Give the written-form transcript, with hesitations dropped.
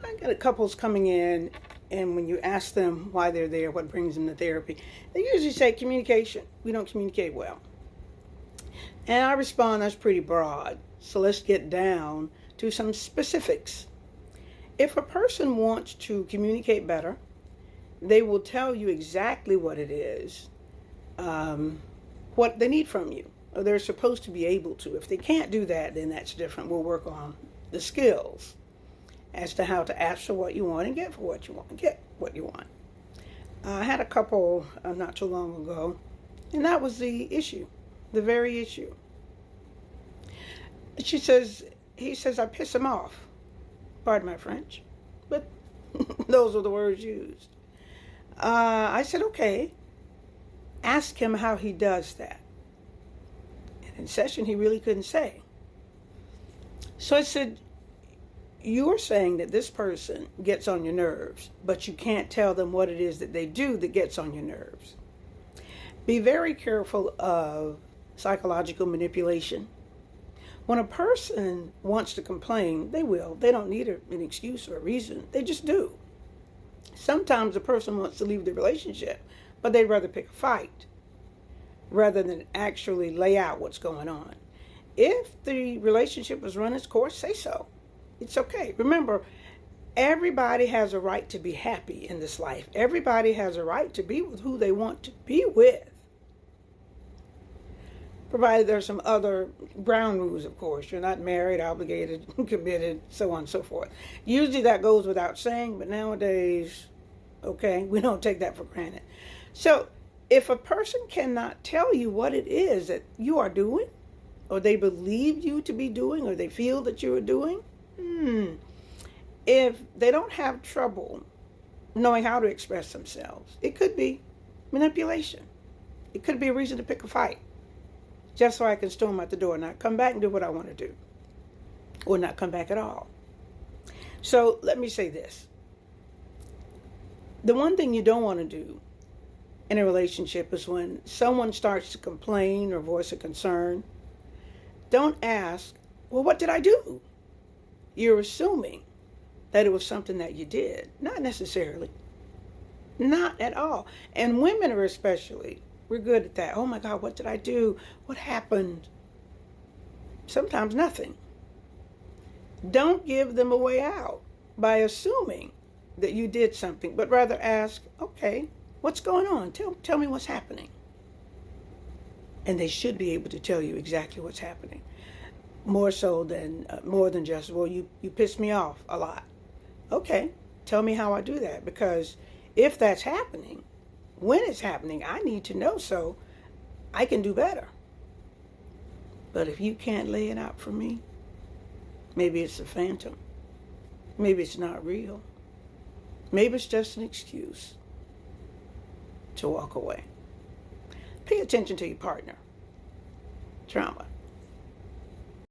I get a couples coming in, and when you ask them why they're there, what brings them to therapy, they usually say communication. We don't communicate well. And I respond, that's pretty broad. So let's get down to some specifics. If a person wants to communicate better, they will tell you exactly what it is, what they need from you, or they're supposed to be able to. If they can't do that, then that's different. We'll work on the skills as to how to ask for what you want and get for what you want and get what you want. I had a couple not too long ago, and that was the issue, the very issue. He says, I piss him off. Pardon my French, but those are the words used. I said, okay, ask him how he does that. And in session, he really couldn't say. So I said, you're saying that this person gets on your nerves, but you can't tell them what it is that they do that gets on your nerves. Be very careful of psychological manipulation. When a person wants to complain, they will. They don't need an excuse or a reason. They just do. Sometimes a person wants to leave the relationship, but they'd rather pick a fight rather than actually lay out what's going on. If the relationship has run its course, say so. It's okay. Remember, everybody has a right to be happy in this life. Everybody has a right to be with who they want to be with. Provided there's some other ground rules, of course. You're not married, obligated, committed, so on and so forth. Usually that goes without saying, but nowadays, okay, we don't take that for granted. So if a person cannot tell you what it is that you are doing, or they believe you to be doing, or they feel that you are doing, if they don't have trouble knowing how to express themselves, it could be manipulation. It could be a reason to pick a fight, just so I can storm out the door and not come back and do what I want to do, or not come back at all. So let me say this. The one thing you don't want to do in a relationship is when someone starts to complain or voice a concern, don't ask, well, what did I do? You're assuming that it was something that you did. Not necessarily. Not at all. And women are especially, we're good at that. Oh my God, what did I do? What happened? Sometimes nothing. Don't give them a way out by assuming that you did something, but rather ask, okay, what's going on? Tell me what's happening. And they should be able to tell you exactly what's happening. More than just, well, you piss me off a lot. Okay, tell me how I do that, because if that's happening, when it's happening, I need to know so I can do better. But if you can't lay it out for me, maybe it's a phantom. Maybe it's not real. Maybe it's just an excuse to walk away. Pay attention to your partner. Trauma.